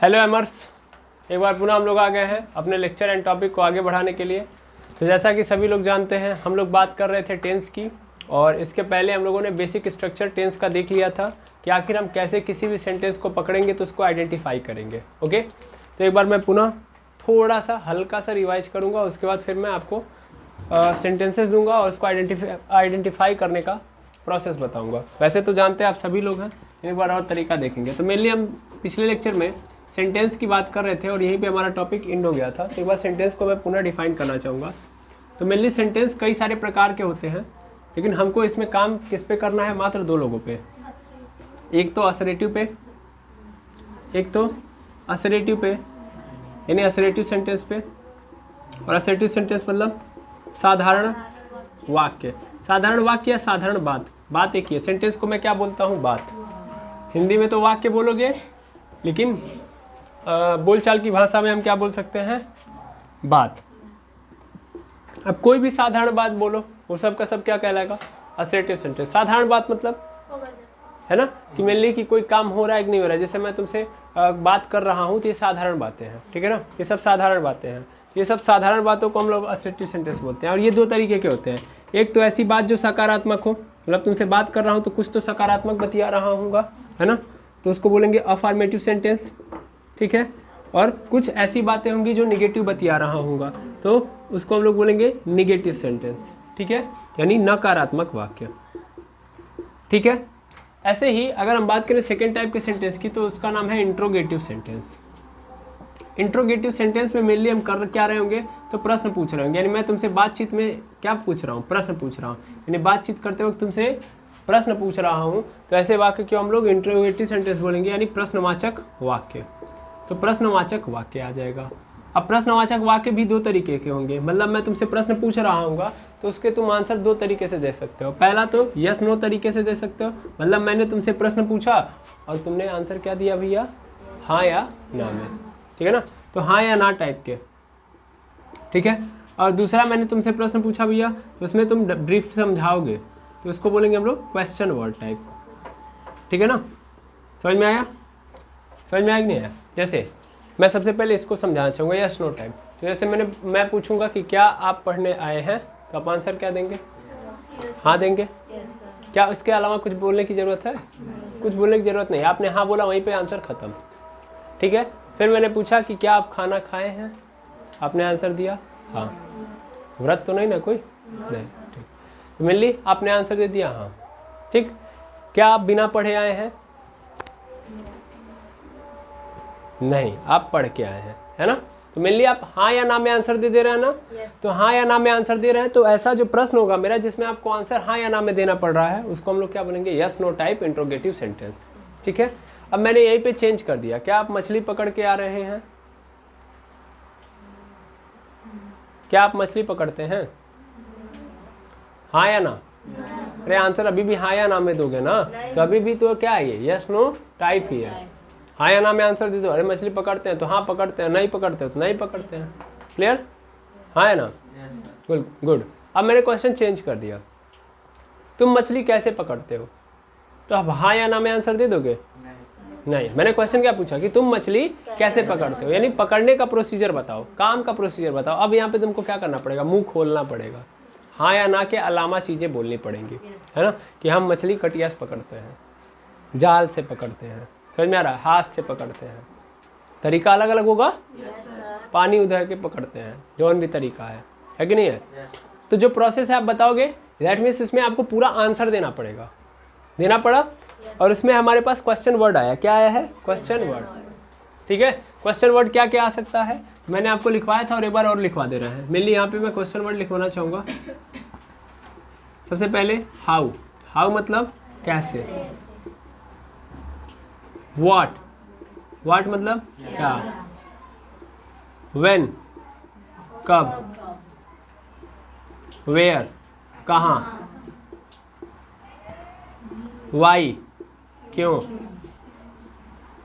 Hello एमर्स, एक बार पुनः हम लोग आ गए हैं अपने लेक्चर एंड टॉपिक को आगे बढ़ाने के लिए। तो जैसा कि सभी लोग जानते हैं, हम लोग बात कर रहे थे टेंस की, और इसके पहले हम लोगों ने बेसिक स्ट्रक्चर टेंस का देख लिया था कि आखिर हम कैसे किसी भी सेंटेंस को पकड़ेंगे तो उसको आइडेंटिफाई करेंगे। ओके, तो एक बार मैं पुनः थोड़ा सा हल्का सा रिवाइज करूँगा, उसके बाद फिर मैं आपको सेंटेंसेस दूंगा और उसको आइडेंटिफाई करने का प्रोसेस बताऊंगा। वैसे तो जानते हैं आप सभी लोग हैं, एक बार और तरीका देखेंगे। तो मेनली हम पिछले लेक्चर में सेंटेंस की बात कर रहे थे और यहीं पे हमारा टॉपिक एंड हो गया था। तो एक बार सेंटेंस को मैं पुनः डिफाइन करना चाहूँगा। तो मेनली सेंटेंस कई सारे प्रकार के होते हैं, लेकिन हमको इसमें काम किस पे करना है? मात्र दो लोगों पे, एक तो असरेटिव पे, एक तो असरेटिव पे यानी असरेटिव सेंटेंस पे। और असरेटिव सेंटेंस मतलब साधारण वाक्य, साधारण वाक्य या साधारण बात, बात एक ही है। सेंटेंस को मैं क्या बोलता हूँ? बात। हिंदी में तो वाक्य बोलोगे, लेकिन बोलचाल की भाषा में हम क्या बोल सकते हैं? बात। अब कोई भी साधारण बात बोलो, वो सब का सब क्या कहलाएगा? Assertive sentence. साधारण बात मतलब है ना कि मेनली कि कोई काम हो रहा है कि नहीं हो रहा है। जैसे मैं तुमसे बात कर रहा हूँ तो ये साधारण बातें हैं, ठीक है ना, ये सब साधारण बातें हैं। ये सब साधारण बातों को हम लोग असर्टिव सेंटेंस बोलते हैं। और ये दो तरीके के होते हैं। एक तो ऐसी बात जो सकारात्मक हो, मतलब तुमसे बात कर रहा हूँ तो कुछ तो सकारात्मक बतिया रहा हूँगा, है ना, तो उसको बोलेंगे अफर्मेटिव सेंटेंस, ठीक है। और कुछ ऐसी बातें होंगी जो निगेटिव बतिया रहा हूँगा, तो उसको हम लोग बोलेंगे निगेटिव सेंटेंस, ठीक है, यानी नकारात्मक वाक्य, ठीक है। ऐसे ही अगर हम बात करें सेकेंड टाइप के सेंटेंस की, तो उसका नाम है इंट्रोगेटिव सेंटेंस। इंट्रोगेटिव सेंटेंस में मेनली हम कर क्या रहे होंगे? तो प्रश्न पूछ रहे होंगे। यानी मैं तुमसे बातचीत में क्या पूछ रहा हूँ? प्रश्न पूछ रहा हूँ। यानी बातचीत करते वक्त तुमसे प्रश्न पूछ रहा हूँ, तो ऐसे वाक्य को हम लोग इंट्रोगेटिव सेंटेंस बोलेंगे, यानी प्रश्नवाचक वाक्य। तो प्रश्नवाचक वाक्य आ जाएगा। अब प्रश्नवाचक वाक्य भी दो तरीके के होंगे, मतलब मैं तुमसे प्रश्न पूछ रहा हूँ तो उसके तुम आंसर दो तरीके से दे सकते हो। पहला तो यस नो तरीके से दे सकते हो, मतलब मैंने तुमसे प्रश्न पूछा और तुमने आंसर क्या दिया भैया? हाँ या ना में, ठीक है ना, तो हाँ या ना टाइप के, ठीक है। और दूसरा मैंने तुमसे प्रश्न पूछा भैया, तो उसमें तुम ब्रीफ समझाओगे, तो उसको बोलेंगे हम लोग क्वेश्चन वर्ड टाइप, ठीक है ना। समझ में आया? समझ में आया कि नहीं आया? जैसे मैं सबसे पहले इसको समझाना चाहूँगा, यस नो टाइप। तो जैसे मैं पूछूंगा कि क्या आप पढ़ने आए हैं, तो आप आंसर क्या देंगे? हाँ देंगे। क्या इसके अलावा कुछ बोलने की ज़रूरत है? कुछ बोलने की ज़रूरत नहीं, आपने हाँ बोला, वहीं पे आंसर ख़त्म, ठीक है। फिर मैंने पूछा कि क्या आप खाना खाए हैं, आपने आंसर दिया हाँ। व्रत तो नहीं ना कोई? नहीं, ठीक। तो मेनली आपने आंसर दे दिया हाँ, ठीक। क्या आप बिना पढ़े आए हैं? नहीं, आप पढ़ के आए हैं, है ना। तो मेनली आप हाँ या ना में आंसर दे रहे हैं ना। तो हाँ या ना में आंसर दे रहे हैं, तो ऐसा जो प्रश्न होगा मेरा जिसमें आपको आंसर हाँ या ना में देना पड़ रहा है, उसको हम लोग क्या बोलेंगे? Yes no type interrogative sentence, ठीक है। अब मैंने यहीं पे चेंज कर दिया, क्या आप मछली पकड़ के आ रहे हैं? क्या आप मछली पकड़ते हैं? हाँ या ना? अरे आंसर अभी भी हाँ या ना में दोगे ना, तो अभी भी तो क्या है ये? यस नो टाइप ही है। हाँ या ना में आंसर दे दो। अरे मछली पकड़ते हैं तो हाँ पकड़ते हैं, नहीं पकड़ते हो तो नहीं पकड़ते हैं। क्लियर? हाँ या ना? Good good. अब मैंने क्वेश्चन चेंज कर दिया, तुम मछली कैसे पकड़ते हो? तो अब हाँ या ना में आंसर दे दोगे? नहीं, मैंने क्वेश्चन क्या पूछा कि तुम मछली कैसे पकड़ते हो, यानी पकड़ने का प्रोसीजर बताओ, काम का प्रोसीजर बताओ। अब यहाँ पे तुमको क्या करना पड़ेगा? मुंह खोलना पड़ेगा, हाँ या ना के अलावा चीज़ें बोलनी पड़ेंगी, है ना, कि हम मछली कटिया से पकड़ते हैं, जाल से पकड़ते हैं, समझ में आ रहा है, हाथ से पकड़ते हैं, तरीका अलग अलग होगा। पानी उधर के पकड़ते हैं, जौन भी तरीका है कि नहीं है। तो जो प्रोसेस है आप बताओगे, दैट मीन्स इसमें आपको पूरा आंसर देना पड़ेगा, देना पड़ा। और इसमें हमारे पास क्वेश्चन वर्ड आया, क्या आया है? क्वेश्चन वर्ड, ठीक है। क्वेश्चन वर्ड क्या क्या आ सकता है? मैंने आपको लिखवाया था और एक बार और लिखवा दे रहे हैं। मेनली यहाँ पे मैं क्वेश्चन वर्ड लिखवाना चाहूँगा। सबसे पहले हाउ, हाउ मतलब कैसे। व्हाट, व्हाट मतलब क्या। व्हेन, कब। वेयर, कहाँ। वाई, क्यों।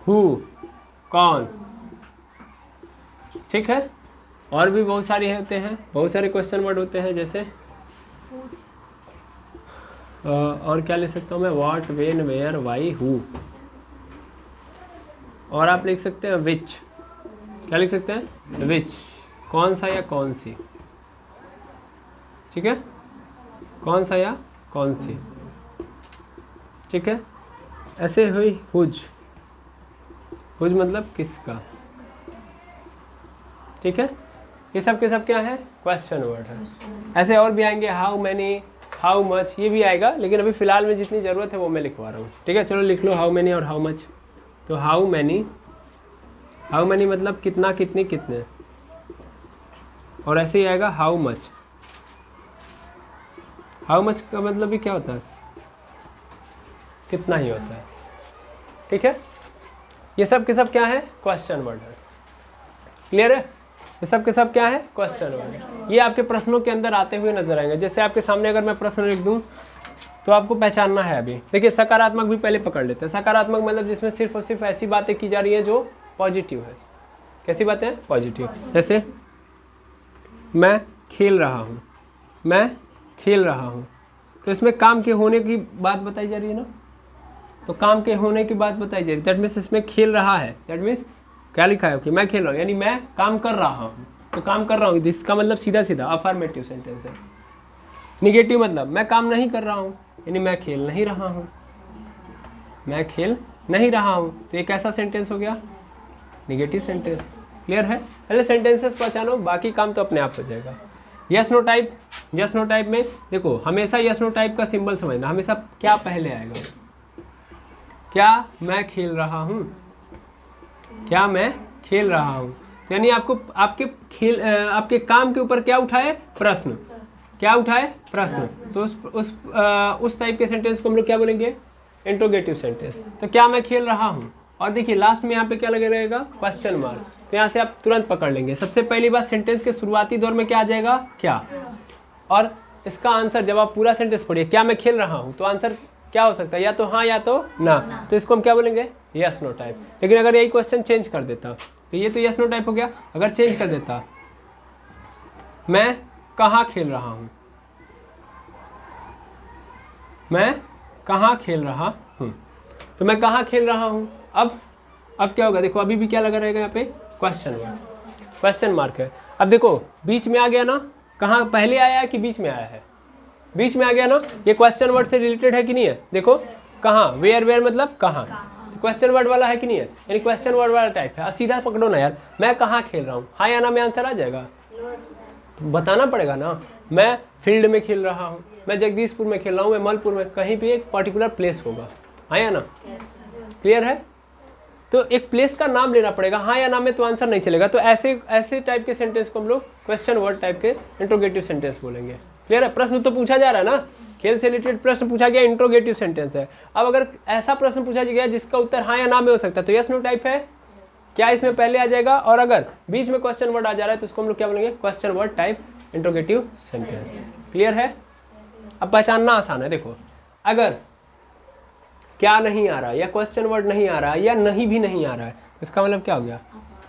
हु, कौन, ठीक है। और भी बहुत सारे होते हैं, बहुत सारे क्वेश्चन वर्ड होते हैं, जैसे और क्या ले सकता हूँ मैं? What, when, where, why, who. और आप लिख सकते हैं विच। क्या लिख सकते हैं? विच, कौन सा या कौन सी। ठीक है, कौन सा या कौन सी। ठीक है, ऐसे हुई हुज। हुज मतलब किसका। ठीक है, ये सब के सब क्या है? क्वेश्चन वर्ड है। ऐसे और भी आएंगे, हाउ मैनी, हाउ मच, ये भी आएगा, लेकिन अभी फिलहाल में जितनी ज़रूरत है वो मैं लिखवा रहा हूँ। ठीक है, चलो लिख लो हाउ मैनी और हाउ मच। तो हाउ मैनी मतलब कितना, कितनी, कितने। और ऐसे ही आएगा हाउ मच। हाउ मच का मतलब भी क्या होता है? कितना ही होता है। ठीक है, ये सब के सब क्या है? क्वेश्चन वर्ड है। क्लियर है? ये सब के सब क्या है? Question word. ये आपके प्रश्नों के अंदर आते हुए नजर आएंगे। जैसे आपके सामने अगर मैं प्रश्न लिख दूं तो आपको पहचानना है। अभी देखिए, सकारात्मक भी पहले पकड़ लेते हैं। सकारात्मक मतलब जिसमें सिर्फ और सिर्फ ऐसी बातें की जा रही है जो पॉजिटिव है। कैसी बातें? पॉजिटिव। जैसे मैं खेल रहा हूँ, मैं खेल रहा हूँ, तो इसमें काम के होने की बात बताई जा रही है ना। तो काम के होने की बात बताई जा रही है, दैट मीन्स इसमें खेल रहा है। दैट मीन्स क्या लिखा है कि मैं खेल रहा हूँ, यानी मैं काम कर रहा हूँ। तो काम कर रहा हूँ, इसका मतलब सीधा सीधा अफर्मेटिव सेंटेंस है। निगेटिव मतलब मैं काम नहीं कर रहा हूँ, यानी मैं खेल नहीं रहा हूँ। मैं खेल नहीं रहा हूँ, तो ये कैसा सेंटेंस हो गया? Negative sentence. क्लियर है? पहले सेंटेंसेस पहचानो, बाकी काम तो अपने आप हो जाएगा। Yes no type, yes no type में देखो, हमेशा यस नो टाइप का सिंबल समझना। हमेशा क्या पहले आएगा? क्या मैं खेल रहा हूँ, क्या मैं खेल रहा हूँ। तो यानी आपको आपके काम के ऊपर क्या उठाए? प्रश्न। क्या उठाए? प्रश्न। तो उस टाइप के सेंटेंस को हम लोग क्या बोलेंगे? Interrogative sentence. तो क्या मैं खेल रहा हूँ, और देखिए लास्ट में यहाँ पे क्या लगे रहेगा? Question mark. तो यहाँ से आप तुरंत पकड़ लेंगे। सबसे पहली बात, सेंटेंस के शुरुआती दौर में क्या आ जाएगा? क्या। और इसका आंसर जब आप पूरा सेंटेंस पढ़िए, क्या मैं खेल रहा हूँ, तो आंसर क्या हो सकता है? या तो हाँ या तो ना। तो इसको हम क्या बोलेंगे? Yes no type. लेकिन अगर यही क्वेश्चन चेंज कर देता तो ये तो यस नो टाइप हो गया। अगर चेंज कर देता, मैं कहाँ खेल रहा हूँ, मैं कहाँ खेल रहा हूँ, तो मैं कहाँ खेल रहा हूँ। अब क्या होगा? देखो अभी भी क्या लगा रहेगा यहाँ पे? क्वेश्चन वर्ड, क्वेश्चन मार्क है। अब देखो बीच में आ गया ना, कहाँ पहले आया है कि बीच में आया है? बीच में आ गया ना। ये क्वेश्चन वर्ड से रिलेटेड है कि नहीं है? देखो कहाँ, वेयर, वेयर मतलब कहाँ, तो क्वेश्चन वर्ड वाला है कि नहीं है? यानी क्वेश्चन वर्ड वाला टाइप है। सीधा पकड़ो ना यार, मैं कहाँ खेल रहा हूँ, हाँ या ना में आंसर आ जाएगा। तो बताना पड़ेगा ना, मैं फील्ड में खेल रहा हूँ, मैं जगदीशपुर में खेल रहा हूँ, मैं मलपुर में, कहीं भी एक पर्टिकुलर प्लेस होगा। हाँ या ना? क्लियर है? तो एक प्लेस का नाम लेना पड़ेगा। हाँ या ना में तो आंसर नहीं चलेगा। तो ऐसे टाइप के सेंटेंस को हम लोग क्वेश्चन वर्ड टाइप के इंट्रोगेटिव सेंटेंस बोलेंगे। क्लियर है? प्रश्न तो पूछा जा रहा है ना, खेल से रिलेटेड प्रश्न पूछा गया, इंट्रोगेटिव सेंटेंस है। अब अगर ऐसा प्रश्न पूछा गया जिसका उत्तर हाँ या ना में हो सकता है, तो यस नो टाइप है। क्या इसमें पहले आ जाएगा? और अगर बीच में क्वेश्चन वर्ड आ जा रहा है तो उसको हम लोग क्या बोलेंगे? Question word type interrogative sentence. Clear है? अब पहचानना आसान है। देखो अगर क्या नहीं आ रहा, या क्वेश्चन वर्ड नहीं आ रहा, या नहीं भी नहीं आ रहा है, इसका मतलब क्या हो गया?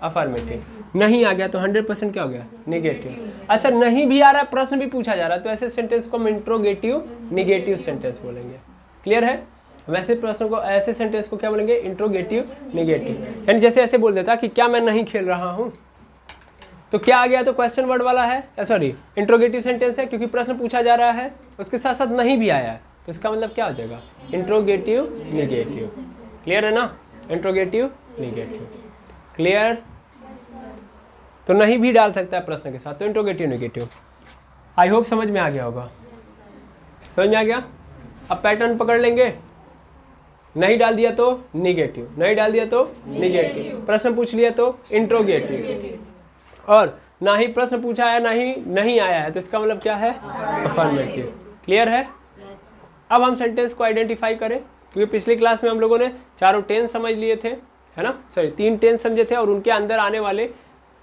अफर्मेटिव। नहीं आ गया तो 100% क्या हो गया? नेगेटिव। अच्छा नहीं भी आ रहा है, प्रश्न भी पूछा जा रहा है, तो ऐसे सेंटेंस को हम इंट्रोगेटिव निगेटिव सेंटेंस बोलेंगे। क्लियर है? वैसे प्रश्न को, ऐसे सेंटेंस को क्या बोलेंगे? Interrogative negative. यानी जैसे ऐसे बोल देता कि क्या मैं नहीं खेल रहा हूँ, तो क्या आ गया? तो क्वेश्चन वर्ड वाला है, सॉरी इंट्रोगेटिव सेंटेंस है, क्योंकि प्रश्न पूछा जा रहा है, उसके साथ साथ नहीं भी आया है, तो इसका मतलब क्या हो जाएगा? Interrogative negative. क्लियर है ना? Interrogative negative. क्लियर? तो नहीं भी डाल सकता है प्रश्न के साथ, तो इंट्रोगेटिव निगेटिव। आई होप समझ में आ गया होगा। समझ में आ गया? अब पैटर्न पकड़ लेंगे। नहीं डाल दिया तो निगेटिव, नहीं डाल दिया तो निगेटिव, प्रश्न पूछ लिया तो इंट्रोगेटिव, और ना ही प्रश्न पूछा है ना ही नहीं आया है, तो इसका मतलब क्या है? अफर्मेटिव। क्लियर है? अब हम सेंटेंस को आइडेंटिफाई करें, क्योंकि पिछली क्लास में हम लोगों ने चारों टेंस समझ लिए थे, है ना? सॉरी 3 टेंस समझे थे, और उनके अंदर आने वाले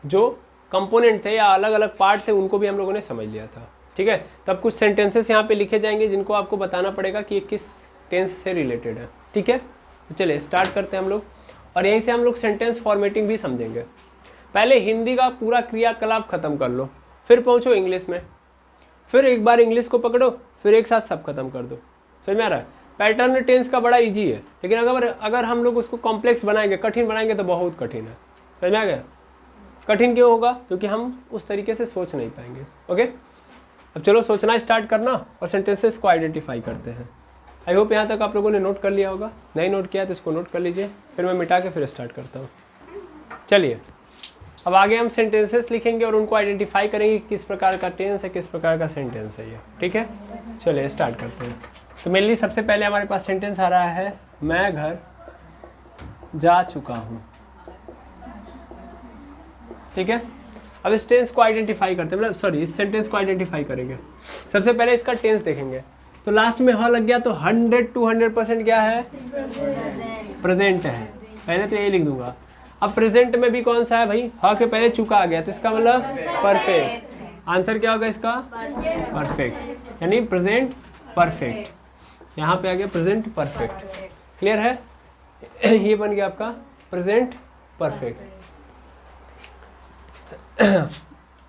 जो कंपोनेंट थे या अलग अलग पार्ट थे उनको भी हम लोगों ने समझ लिया था। ठीक है? तब कुछ सेंटेंसेस यहाँ पे लिखे जाएंगे जिनको आपको बताना पड़ेगा कि ये किस टेंस से रिलेटेड है। ठीक है? तो चलिए स्टार्ट करते हैं हम लोग, और यहीं से हम लोग सेंटेंस फॉर्मेटिंग भी समझेंगे। पहले हिंदी का पूरा क्रियाकलाप खत्म कर लो, फिर पहुँचो इंग्लिश में, फिर एक बार इंग्लिश को पकड़ो, फिर एक साथ सब खत्म कर दो। समझ में आ रहा है? पैटर्न टेंस का बड़ा इजी है, लेकिन अगर हम लोग उसको कॉम्प्लेक्स बनाएंगे, कठिन बनाएंगे तो बहुत कठिन है। समझ में आ गया? कठिन क्यों होगा? क्योंकि हम उस तरीके से सोच नहीं पाएंगे। ओके, अब चलो सोचना स्टार्ट करना और सेंटेंसेस को आइडेंटिफाई करते हैं। आई होप यहाँ तक आप लोगों ने नोट कर लिया होगा। नहीं नोट किया तो इसको नोट कर लीजिए, फिर मैं मिटा के फिर स्टार्ट करता हूँ। चलिए अब आगे हम सेंटेंसेस लिखेंगे और उनको आइडेंटिफाई करेंगे किस प्रकार का टेंस है, किस प्रकार का सेंटेंस है ये। ठीक है, चलिए स्टार्ट करते हैं। तो मेनली सबसे पहले हमारे पास सेंटेंस आ रहा है, मैं घर जा चुका हूँ। ठीक है, अब इस टेंस को आइडेंटिफाई करते हैं, मतलब सॉरी इस सेंटेंस को आइडेंटिफाई करेंगे। सबसे पहले इसका टेंस देखेंगे, तो लास्ट में ह लग गया तो 100 to 100% क्या है? प्रेजेंट है। पहले तो यही लिख दूंगा। अब प्रेजेंट में भी कौन सा है भाई? ह के पहले चुका आ गया, तो इसका मतलब परफेक्ट। आंसर क्या होगा इसका? परफेक्ट, यानी प्रेजेंट परफेक्ट। यहाँ पे आ गया प्रेजेंट परफेक्ट। क्लियर है? ये बन गया आपका प्रेजेंट परफेक्ट।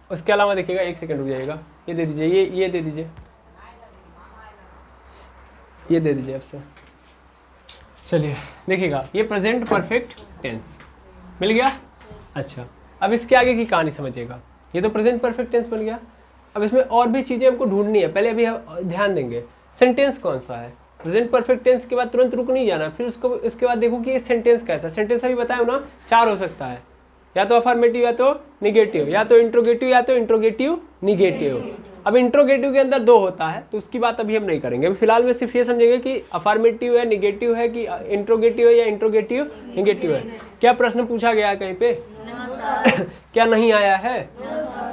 उसके अलावा देखिएगा, एक सेकंड रुक जाइएगा, ये दे दीजिए, ये दे दीजिए, ये दे दीजिए आपसे। चलिए देखिएगा, ये प्रेजेंट परफेक्ट टेंस मिल गया। अच्छा, अब इसके आगे की कहानी समझिएगा। ये तो प्रेजेंट परफेक्ट टेंस बन गया। अब इसमें और भी चीज़ें हमको ढूंढनी है। पहले अभी हम ध्यान देंगे सेंटेंस कौन सा है। प्रेजेंट परफेक्ट टेंस के बाद तुरंत रुक नहीं जाना, फिर उसके बाद देखो कि ये सेंटेंस कैसा। सेंटेंस अभी बताया ना, 4 हो सकता है, या तो अफर्मेटिव, या तो निगेटिव, या तो इंट्रोगेटिव, या तो इंट्रोगेटिव निगेटिव। अब इंट्रोगेटिव के अंदर 2 होता है, तो उसकी बात अभी हम नहीं करेंगे। अभी फिलहाल में सिर्फ ये समझेंगे कि अफर्मेटिव है, निगेटिव है, कि इंट्रोगेटिव है या इंट्रोगेटिव निगेटिव है। क्या प्रश्न पूछा गया है कहीं पे? क्या नहीं आया है?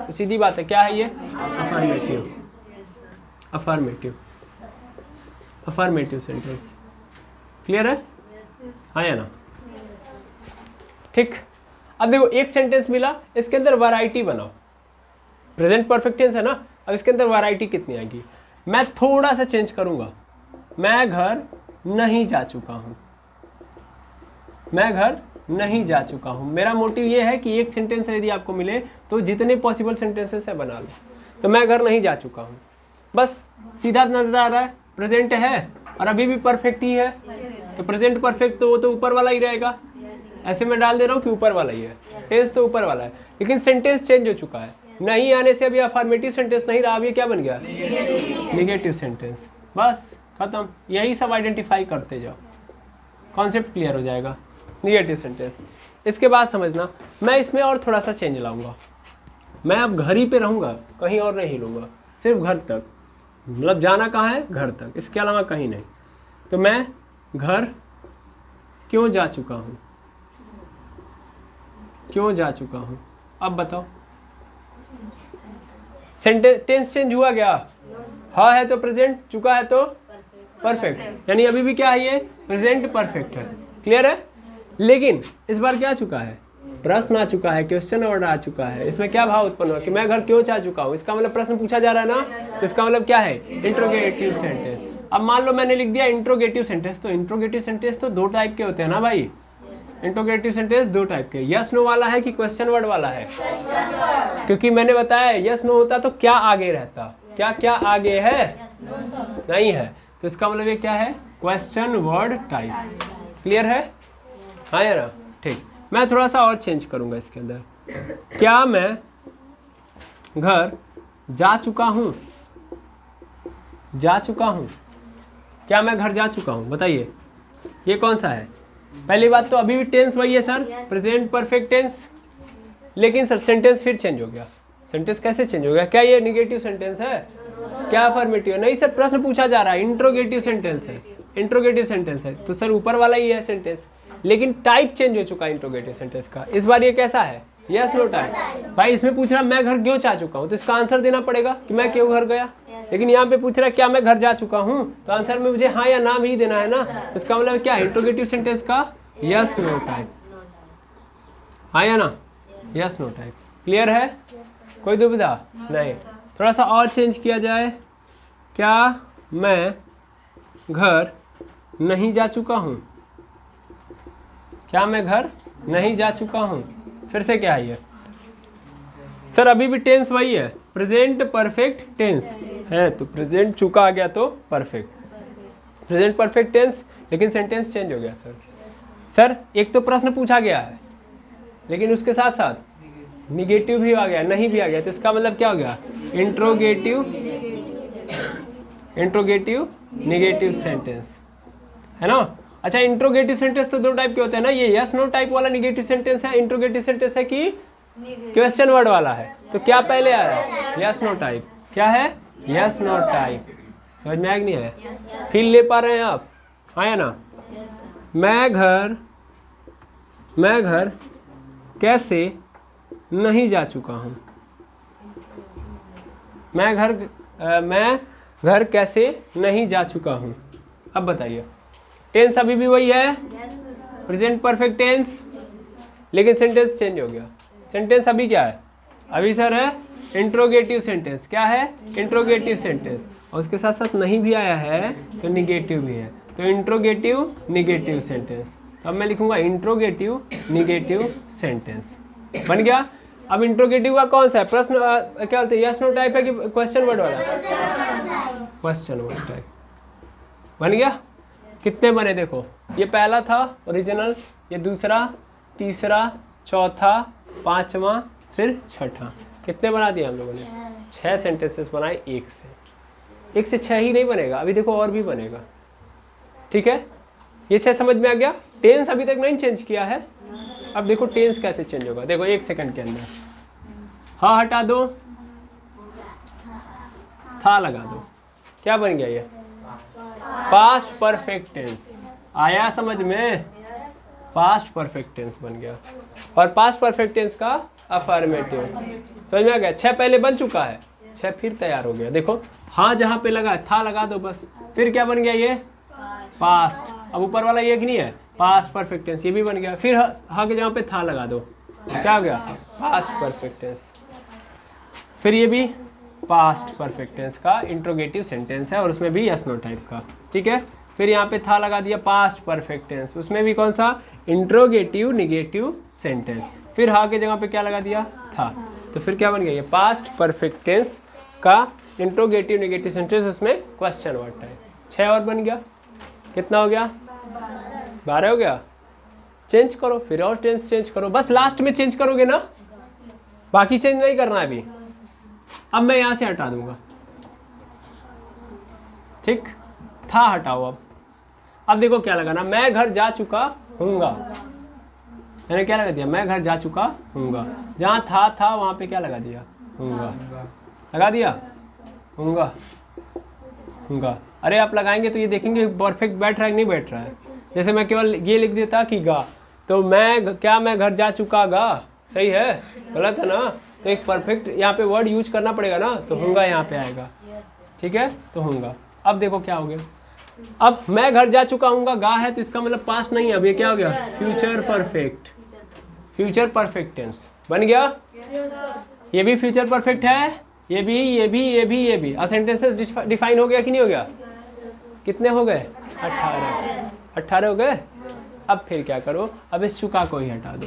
तो सीधी बात है, क्या है ये? Affirmative. Affirmative, affirmative sentence. Clear है? हाँ या ना? ठीक। अब देखो एक सेंटेंस मिला, इसके अंदर वैरायटी बनाओ। प्रेजेंट परफेक्ट टेंस है ना, अब इसके अंदर वैरायटी कितनी आएगी? मैं थोड़ा सा चेंज करूंगा, मैं घर नहीं जा चुका हूं। मैं घर नहीं जा चुका हूं। मेरा मोटिव ये है कि एक सेंटेंस यदि आपको मिले तो जितने पॉसिबल सेंटेंसेस है बना लो। तो मैं घर नहीं जा चुका हूं, बस सीधा नजर आ रहा है, प्रेजेंट है और अभी भी परफेक्ट ही है। तो प्रेजेंट परफेक्ट तो वो तो ऊपर वाला ही रहेगा। ऐसे मैं डाल दे रहा हूँ कि ऊपर वाला ही है, टेंस तो ऊपर वाला है, लेकिन सेंटेंस चेंज हो चुका है। नहीं आने से अभी अफर्मेटिव सेंटेंस नहीं रहा, अभी क्या बन गया? Negative sentence. बस खत्म। यही सब आइडेंटिफाई करते जाओ, कॉन्सेप्ट क्लियर हो जाएगा। Negative sentence. इसके बाद समझना, मैं इसमें और थोड़ा सा चेंज लाऊंगा। मैं अब घर ही पे रहूंगा, कहीं और नहीं लूंगा, सिर्फ घर तक। मतलब जाना कहाँ है? घर तक, इसके अलावा कहीं नहीं। तो मैं घर क्यों जा चुका हूँ? क्यों जा चुका हूँ? अब बताओ, सेंटेंस चेंज हुआ क्या? हाँ है तो प्रेजेंट, चुका है तो परफेक्ट, यानी अभी भी क्या है? ये प्रेजेंट परफेक्ट है। क्लियर है? लेकिन इस बार क्या चुका है? प्रश्न आ चुका है, क्वेश्चन वर्ड आ चुका है। इसमें क्या भाव उत्पन्न हुआ कि मैं घर क्यों जा चुका हूँ? इसका मतलब प्रश्न पूछा जा रहा है ना, तो इसका मतलब क्या है? Interrogative sentence. अब मान लो मैंने लिख दिया इंट्रोगेटिव सेंटेंस, तो इंट्रोगेटिव सेंटेंस तो 2 टाइप के होते हैं ना भाई। इंट्रोगेटिव सेंटेंस 2 टाइप के, यस नो वाला है कि क्वेश्चन वर्ड वाला है? क्योंकि मैंने बताया यस नो होता तो क्या आगे रहता? क्या क्या आगे है? नहीं है, तो इसका मतलब ये क्या है? Question word type. क्लियर है? हाँ या ना? ठीक। मैं थोड़ा सा और चेंज करूंगा इसके अंदर। क्या मैं घर जा चुका हूँ? जा चुका हूँ, क्या मैं घर जा चुका हूँ? बताइए, ये कौन सा है? पहली बात तो अभी भी टेंस वही है सर, प्रेजेंट परफेक्ट टेंस, लेकिन सर सेंटेंस फिर चेंज हो गया। सेंटेंस कैसे चेंज हो गया? क्या ये निगेटिव सेंटेंस है? क्या अफर्मेटिव? नहीं सर, प्रश्न पूछा जा रहा है, इंट्रोगेटिव सेंटेंस है। इंट्रोगेटिव सेंटेंस है तो सर ऊपर वाला ही है सेंटेंस, लेकिन टाइप चेंज हो चुका है इंट्रोगेटिव सेंटेंस का। इस बार ये कैसा है? Yes no type. भाई इसमें पूछ रहा मैं घर क्यों जा चुका हूँ, तो इसका आंसर देना पड़ेगा कि मैं क्यों घर गया। लेकिन यहाँ पे पूछ रहा क्या मैं घर जा चुका हूँ, तो आंसर में मुझे हाँ या ना ही देना है ना। इसका मतलब क्या? इंट्रोगेटिव सेंटेंस का यस नो टाइप। हाँ या ना? Yes no type. क्लियर है? कोई दुविधा नहीं? थोड़ा सा और चेंज किया जाए, क्या मैं घर नहीं जा चुका हूँ? क्या मैं घर नहीं जा चुका हूँ? फिर से क्या है ये? सर अभी भी टेंस वही है, प्रेजेंट परफेक्ट टेंस है, तो प्रेजेंट चुका आ गया तो परफेक्ट। प्रेजेंट परफेक्ट टेंस, लेकिन सेंटेंस चेंज हो गया सर एक तो प्रश्न पूछा गया है लेकिन उसके साथ साथ निगेटिव भी आ गया, नहीं भी आ गया, तो इसका मतलब क्या हो गया, इंट्रोगेटिव निगेटिव सेंटेंस, है ना। अच्छा, इंट्रोगेटिव सेंटेंस तो दो टाइप के होते हैं ना, ये यस नो टाइप वाला निगेटिव सेंटेंस है, इंट्रोगेटिव सेंटेंस है कि क्वेश्चन वर्ड वाला है। तो क्या पहले आया, यस नो टाइप, क्या है, यस नो टाइप। समझ में आया कि नहीं है, फील ले पा रहे हैं आप, आया ना। मैं घर कैसे नहीं जा चुका हूँ, मैं घर कैसे नहीं जा चुका हूँ। अब बताइए, टेंस अभी भी वही है, प्रेजेंट परफेक्ट टेंस, लेकिन सेंटेंस चेंज हो गया। सेंटेंस अभी क्या है, अभी सर है इंट्रोगेटिव सेंटेंस। क्या है, इंट्रोगेटिव सेंटेंस, और उसके साथ साथ नहीं भी आया है तो निगेटिव भी है, तो इंट्रोगेटिव निगेटिव सेंटेंस। अब मैं लिखूंगा इंट्रोगेटिव निगेटिव सेंटेंस, बन गया। अब इंट्रोगेटिव का कौन सा है, प्रश्न क्या बोलते हैं, यस नो टाइप है कि क्वेश्चन वर्ड वाला, क्वेश्चन वर्ड टाइप, बन गया। कितने बने देखो, ये पहला था ओरिजिनल, ये दूसरा, तीसरा, चौथा, पांचवा, फिर छठा। कितने बना दिए हम लोगों ने, 6 सेंटेंसेस बनाए एक से 6 ही नहीं बनेगा, अभी देखो और भी बनेगा, ठीक है। ये 6 समझ में आ गया। टेंस अभी तक नहीं चेंज किया है, अब देखो टेंस कैसे चेंज होगा। देखो 1 सेकंड के अंदर हा हटा दो, था लगा दो, क्या बन गया ये, पास्ट परफेक्ट टेंस। आया समझ में, पास्ट परफेक्ट टेंस बन गया। और पास्ट परफेक्ट टेंस का अफर्मेटिव, समझ में आ गया। 6 पहले बन चुका है, 6 फिर तैयार हो गया। देखो हाँ जहाँ पे लगा था लगा दो बस, फिर क्या बन गया ये, पास्ट। अब ऊपर वाला ये नहीं है, पास्ट परफेक्ट टेंस, ये भी बन गया। फिर हाँ के जहाँ पे था लगा दो, क्या हो गया, पास्ट परफेक्ट टेंस। फिर ये भी पास्ट परफेक्ट टेंस का इंट्रोगेटिव सेंटेंस है, और उसमें भी यस नो टाइप का, ठीक है। फिर यहाँ पे था लगा दिया, पास्ट परफेक्ट टेंस, उसमें भी कौन सा, इंट्रोगेटिव निगेटिव सेंटेंस। फिर हाँ के जगह पे क्या लगा दिया, था, तो फिर क्या बन गया ये, पास्ट परफेक्ट टेंस का इंट्रोगेटिव निगेटिव सेंटेंस, उसमें क्वेश्चन वर्ड टाइप। 6 और बन गया, कितना हो गया, 12 हो गया। चेंज करो, फिर और टेंस चेंज करो, बस लास्ट में चेंज करोगे ना, बाकी चेंज नहीं करना है अभी। अब मैं यहाँ से हटा दूंगा, ठीक, था हटाओ। अब देखो क्या लगाना, मैं घर जा चुका हूँगा, मैंने क्या लगा दिया, मैं घर जा चुका हूँगा। जहाँ था वहाँ पे क्या लगा दिया, हूँगा, लगा दिया, हूँगा। अरे आप लगाएंगे तो ये देखेंगे परफेक्ट बैठ रहा है कि नहीं बैठ रहा है। जैसे मैं केवल ये लिख देता कि गा, तो मैं घर जा चुका गा, सही है, गलत है ना। तो एक परफेक्ट यहाँ पे वर्ड यूज करना पड़ेगा ना, तो हूँगा यहाँ पे आएगा, ठीक है, तो हूँगा। अब देखो क्या हो गया, अब मैं घर जा चुका हूँगा, गा है तो इसका मतलब पास्ट नहीं है, अब ये क्या हो गया, future perfect, future perfect tense बन गया। ये भी फ्यूचर परफेक्ट है, ये भी। अब सेंटेंसेस डिफाइन हो गया कि नहीं हो गया, कितने हो गए, 18 हो गए। अब फिर क्या करो, अब इस चुका को ही हटा दो।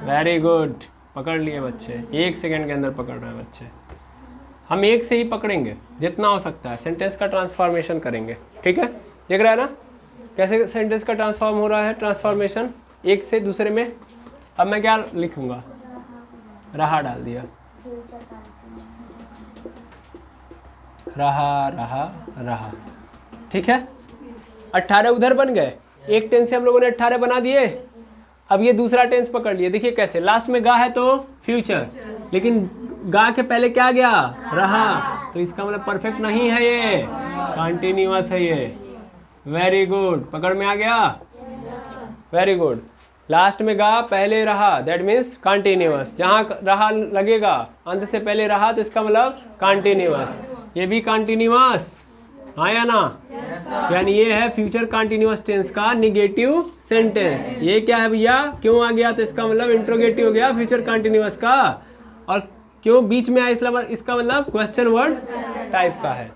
वेरी गुड, पकड़ लिए बच्चे, 1 सेकंड के अंदर पकड़ रहे हैं बच्चे। हम 1 से ही पकड़ेंगे जितना हो सकता है, सेंटेंस का ट्रांसफॉर्मेशन करेंगे, ठीक है। देख रहा है ना कैसे सेंटेंस का ट्रांसफॉर्म हो रहा है, ट्रांसफॉर्मेशन एक से दूसरे में। अब मैं क्या लिखूंगा, रहा डाल दिया, रहा, ठीक है। 18 उधर बन गए, एक टेंस से हम लोगों ने 18 बना दिए। अब ये दूसरा टेंस पकड़ लिए, देखिए कैसे, लास्ट में गा है तो फ्यूचर, लेकिन गा के पहले क्या गया, रहा, तो इसका मतलब परफेक्ट नहीं है, ये कंटिन्यूअस है ये। वेरी गुड, पकड़ में आ गया, वेरी गुड। लास्ट में गा पहले रहा, दैट मीन्स कंटिन्यूअस। जहाँ रहा लगेगा अंत से पहले रहा, तो इसका मतलब कंटिन्यूअस। ये भी कंटिन्यूअस, हाँ या ना, यानी ये है फ्यूचर कंटिन्यूअस टेंस का निगेटिव सेंटेंस। ये क्या है भैया, क्यों आ गया, तो इसका मतलब इंट्रोगेटिव हो गया फ्यूचर कंटिन्यूअस का, और क्यों बीच में आया, इसका मतलब क्वेश्चन वर्ड टाइप का है।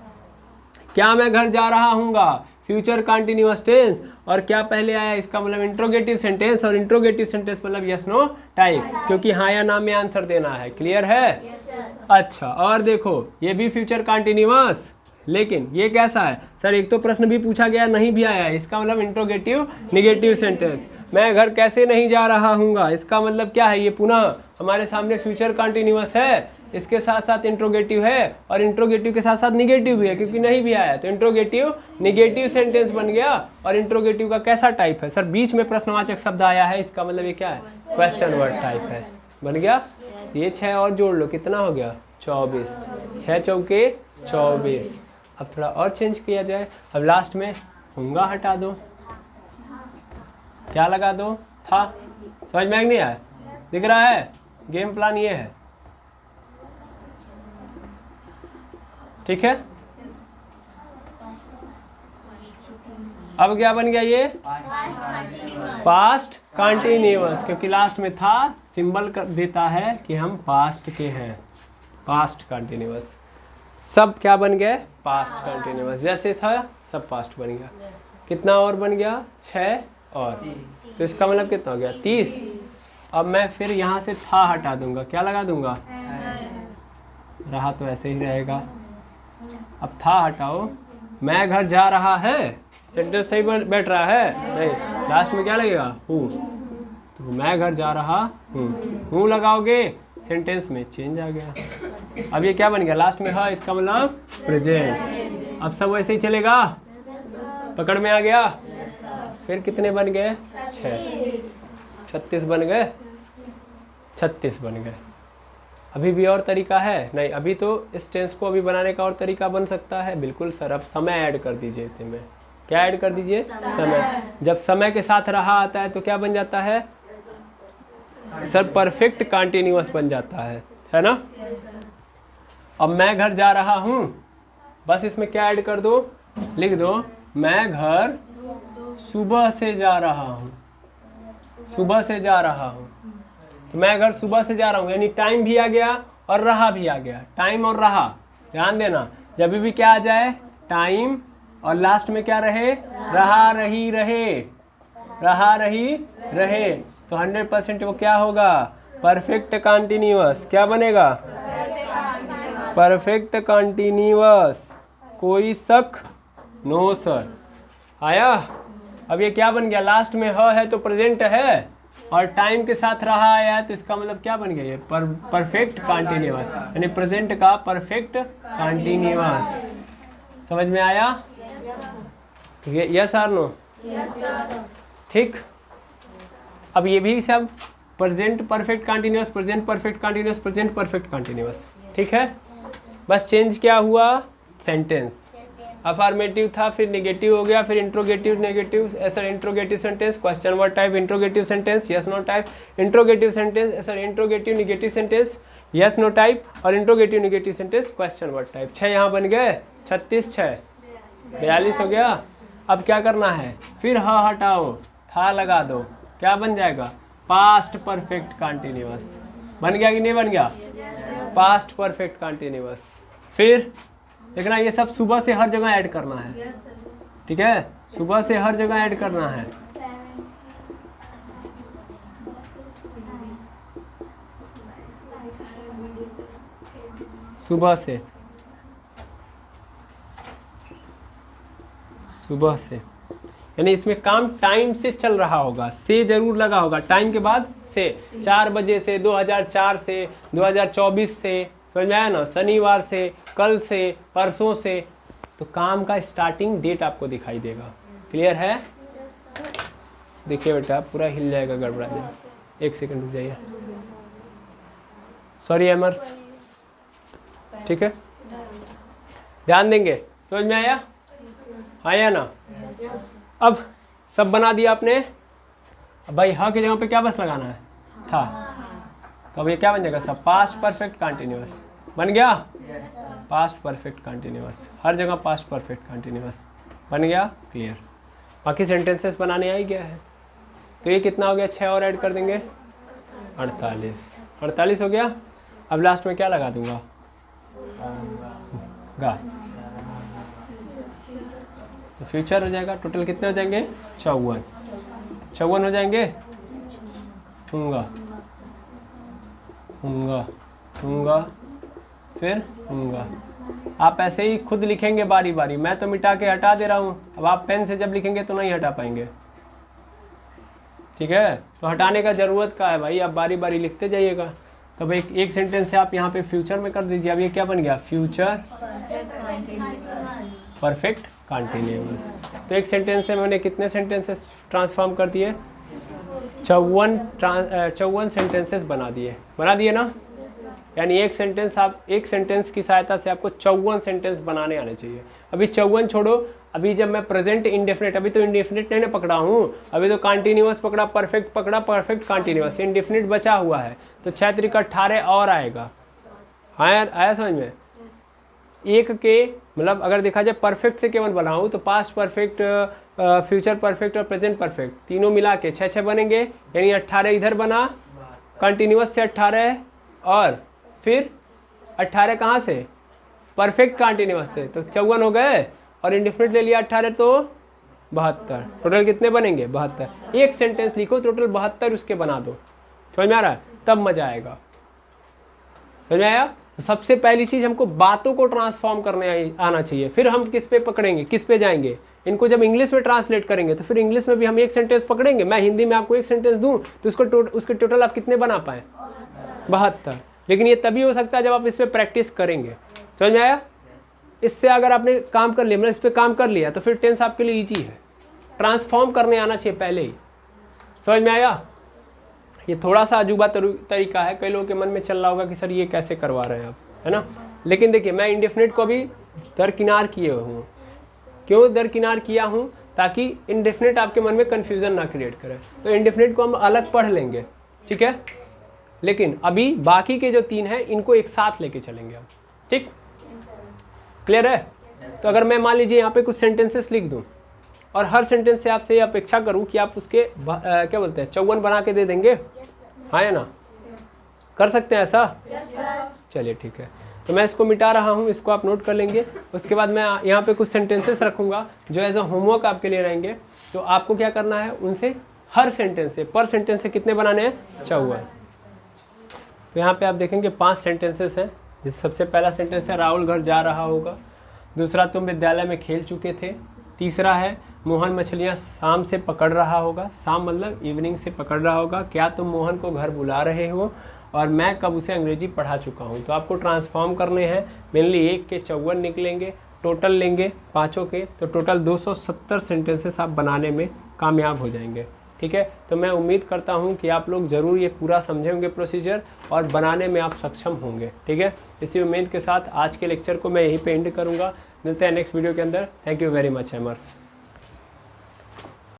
क्या मैं घर जा रहा हूँगा, फ्यूचर कंटिन्यूअस टेंस, और क्या पहले आया, इसका मतलब इंट्रोगेटिव सेंटेंस, और इंट्रोगेटिव सेंटेंस मतलब यस नो टाइप, क्योंकि हाँ या ना में आंसर देना है। क्लियर है, अच्छा। और देखो ये भी फ्यूचर कंटिन्यूअस, लेकिन ये कैसा है सर, एक तो प्रश्न भी पूछा गया नहीं भी आया है, इसका मतलब इंट्रोगेटिव निगेटिव सेंटेंस। मैं घर कैसे नहीं जा रहा हूँगा, इसका मतलब क्या है, ये पुनः हमारे सामने फ्यूचर कंटिन्यूअस है, इसके साथ साथ इंट्रोगेटिव है और इंट्रोगेटिव के साथ साथ निगेटिव भी है क्योंकि नहीं भी आया, तो इंट्रोगेटिव निगेटिव सेंटेंस बन गया। और इंट्रोगेटिव का कैसा टाइप है सर, बीच में प्रश्नवाचक शब्द आया है, इसका मतलब ये क्या है, क्वेश्चन वर्ड टाइप है। बन गया। ये 6 और जोड़ लो, कितना हो गया 24, 6 चौके 24। अब थोड़ा और चेंज किया जाए, अब लास्ट में होंगे हटा दो, क्या लगा दो, था। समझ में नहीं आया, दिख रहा है, गेम प्लान ये है, ठीक है। अब क्या बन गया ये, पास्ट कंटिन्यूअस, क्योंकि लास्ट में था सिंबल कर देता है कि हम पास्ट के हैं, पास्ट कंटिन्यूअस। सब क्या बन गए, पास्ट कंटिन्यूअस, जैसे था सब पास्ट बन गया। कितना और बन गया, 6 और, तो इसका मतलब कितना हो गया 30। अब मैं फिर यहाँ से था हटा दूंगा, क्या लगा दूंगा, रहा तो ऐसे ही रहेगा। अब था हटाओ, मैं घर जा रहा है, सेंटेंस सही बैठ रहा है, नहीं, लास्ट में क्या लगेगा, हूँ, तो मैं घर जा रहा हूँ लगाओगे, सेंटेंस में चेंज आ गया। अब ये क्या बन गया, लास्ट में है, इसका मतलब प्रेजेंट। अब सब वैसे ही चलेगा, पकड़ में आ गया। फिर कितने बन गए, 6, 36 बन गए, 36 बन गए। अभी भी और तरीका है, नहीं अभी तो इस टेंस को अभी बनाने का और तरीका बन सकता है, बिल्कुल सर। अब समय ऐड कर दीजिए इसी में, क्या ऐड कर दीजिए, समय। जब समय के साथ रहा आता है तो क्या बन जाता है सर, परफेक्ट कंटिन्यूअस बन जाता है ना। अब मैं घर जा रहा हूँ, बस इसमें क्या ऐड कर दो, लिख दो मैं घर सुबह से जा रहा हूँ, सुबह से जा रहा हूँ। तो मैं घर सुबह से जा रहा हूँ, यानी टाइम भी आ गया और रहा भी आ गया, टाइम और रहा। ध्यान देना, जब भी क्या आ जाए टाइम और लास्ट में क्या रहे, रहा रही रहे, रहा रही रहे, तो 100% वो क्या होगा, परफेक्ट कंटिन्यूअस। क्या बनेगा, परफेक्ट कंटिन्यूअस, कोई शक नो सर। आया। अब ये क्या बन गया, लास्ट में है तो प्रेजेंट है और टाइम के साथ रहा आया है, तो इसका मतलब क्या बन गया, ये परफेक्ट कंटिन्यूअस, यानी प्रेजेंट का परफेक्ट कंटिन्यूअस। समझ में आया, यस और नो, ठीक। अब ये भी सब present perfect continuous, present perfect continuous, present perfect continuous, ठीक है। बस चेंज क्या हुआ, सेंटेंस। अफर्मेटिव था, फिर नेगेटिव हो गया, फिर इंट्रोगेटिव नेगेटिव, ऐसा interrogative sentence, question word type interrogative sentence, yes no type, interrogative sentence, ऐसा interrogative negative sentence, yes no type, और interrogative negative sentence question word type. 6 यहाँ बन गए, 36 6 42 हो गया। अब क्या करना है, फिर हटाओ, था लगा दो, क्या बन जाएगा, पास्ट परफेक्ट कंटिन्यूअस। बन गया कि नहीं बन गया, पास्ट परफेक्ट कंटिन्यूअस। फिर देखना ये सब सुबह से हर जगह ऐड करना है, ठीक है, सुबह से हर जगह ऐड करना है। सुबह से, सुबह से, यानी इसमें काम टाइम से चल रहा होगा, से जरूर लगा होगा, टाइम के बाद से, 4 बजे से, 2004 से, 2024 से, समझ में आया ना, शनिवार से, कल से, परसों से, तो काम का स्टार्टिंग डेट आपको दिखाई देगा। क्लियर है, देखिए बेटा पूरा हिल जाएगा, गड़बड़ा जाएगा, 1 सेकंड रुक जाइए, सॉरी एमर्स, ठीक है, ध्यान देंगे। समझ में आया, आया ना। अब सब बना दिया आपने, अब भाई हाँ की जगह पे क्या बस लगाना है, था, तो अब ये क्या बन जाएगा सब, पास्ट परफेक्ट कंटिन्यूअस बन गया, पास्ट परफेक्ट कंटिन्यूअस, हर जगह पास्ट परफेक्ट कंटिन्यूअस बन गया। क्लियर, बाकी सेंटेंसेस बनाने आ ही गया है। तो ये कितना हो गया, 6 और ऐड कर देंगे, 48 हो गया। अब लास्ट में क्या लगा दूंगा, गा, तो फ्यूचर हो जाएगा। टोटल कितने हो जाएंगे, 54 हो जाएंगे। होंगा, होंगा, होंगा, फिर होंगा, आप ऐसे ही खुद लिखेंगे बारी बारी, मैं तो मिटा के हटा दे रहा हूँ, अब आप पेन से जब लिखेंगे तो नहीं हटा पाएंगे, ठीक है। तो हटाने का ज़रूरत का है भाई, आप बारी बारी लिखते जाइएगा। तब एक सेंटेंस से आप यहाँ पे फ्यूचर में कर दीजिए। अब ये क्या बन गया, फ्यूचर परफेक्ट कंटिन्यूअस। तो एक सेंटेंस से मैंने कितने सेंटेंसेस ट्रांसफॉर्म कर दिए, 54 सेंटेंसेस बना दिए ना। यानी एक सेंटेंस की सहायता से आपको 54 सेंटेंस बनाने आने चाहिए। अभी 54 छोड़ो, अभी जब मैं प्रेजेंट इंडेफिनिट, अभी तो इंडेफिनिट नहीं ना पकड़ा हूँ, अभी तो कंटिन्यूअस पकड़ा, परफेक्ट पकड़ा, परफेक्ट कंटिन्यूअस, इंडेफिनिट बचा हुआ है। तो 6 3 18 और आएगा। हाँ यार, आया समझ में। एक के मतलब अगर देखा जाए परफेक्ट से केवल बनाऊँ तो पास्ट परफेक्ट, फ्यूचर परफेक्ट और प्रेजेंट परफेक्ट तीनों मिला के 6 बनेंगे। यानी 18 इधर बना, कंटिन्यूअस से 18, और फिर 18 कहाँ से, परफेक्ट कंटिन्यूअस से, तो 54 हो गए। और इंडेफिनिट ले लिया 18, तो 72। टोटल कितने बनेंगे, 72। एक सेंटेंस लिखो, टोटल 72 उसके बना दो। समझ में आ रहा है, तब मजा आएगा। समझ में आया। तो सबसे पहली चीज हमको बातों को ट्रांसफॉर्म करने आना चाहिए। फिर हम किस पे पकड़ेंगे, किस पे जाएंगे, इनको जब इंग्लिश में ट्रांसलेट करेंगे तो फिर इंग्लिश में भी हम एक सेंटेंस पकड़ेंगे। मैं हिंदी में आपको एक सेंटेंस दूं तो उसके टोटल आप कितने बना पाए, 72। लेकिन ये तभी हो सकता है जब आप इस पर प्रैक्टिस करेंगे। समझ में आया। इससे अगर आपने काम कर लिया, मतलब इस पर काम कर लिया, तो फिर टेंस आपके लिए ईजी है। ट्रांसफॉर्म करने आना चाहिए पहले ही। समझ में आया। ये थोड़ा सा अजूबा तरीका है, कई लोगों के मन में चल रहा होगा कि सर ये कैसे करवा रहे हैं आप, है ना। लेकिन देखिए, मैं इंडेफिनिट को भी दरकिनार किए हूँ। क्यों दरकिनार किया हूँ, ताकि इंडेफिनिट आपके मन में कन्फ्यूज़न ना क्रिएट करे। तो इंडेफिनिट को हम अलग पढ़ लेंगे, ठीक है। लेकिन अभी बाकी के जो 3 हैं इनको एक साथ लेके चलेंगे हम, ठीक, क्लियर है। तो अगर मैं मान लीजिए यहाँ पे कुछ सेंटेंसेस लिख दूँ और हर सेंटेंस से आपसे ये अपेक्षा करूँ कि आप उसके क्या बोलते हैं 54 बना के दे देंगे, हाँ या ना, कर सकते हैं ऐसा। चलिए ठीक है, तो मैं इसको मिटा रहा हूँ, इसको आप नोट कर लेंगे। उसके बाद मैं यहाँ पे कुछ सेंटेंसेस रखूँगा जो एज अ होमवर्क आपके लिए रहेंगे। तो आपको क्या करना है, उनसे हर सेंटेंस से, पर सेंटेंस से कितने बनाने हैं, 54। तो यहाँ पे आप देखेंगे 5 सेंटेंसेस हैं। जिस सबसे पहला सेंटेंस है राहुल घर जा रहा होगा। दूसरा, तुम विद्यालय में खेल चुके थे। तीसरा है मोहन मछलियाँ शाम से पकड़ रहा होगा। शाम मतलब इवनिंग से पकड़ रहा होगा। क्या तुम मोहन को घर बुला रहे हो। और मैं कब उसे अंग्रेजी पढ़ा चुका हूँ। तो आपको ट्रांसफॉर्म करने हैं। मेनली 1 के 54 निकलेंगे, टोटल लेंगे 5 के, तो टोटल 270 सेंटेंसेस आप बनाने में कामयाब हो जाएंगे, ठीक है। तो मैं उम्मीद करता हूँ कि आप लोग ज़रूर ये पूरा समझे होंगे प्रोसीजर, और बनाने में आप सक्षम होंगे, ठीक है। इसी उम्मीद के साथ आज के लेक्चर को मैं यहीं पे एंड करूँगा। मिलते हैं नेक्स्ट वीडियो के अंदर। Thank you very much hammers.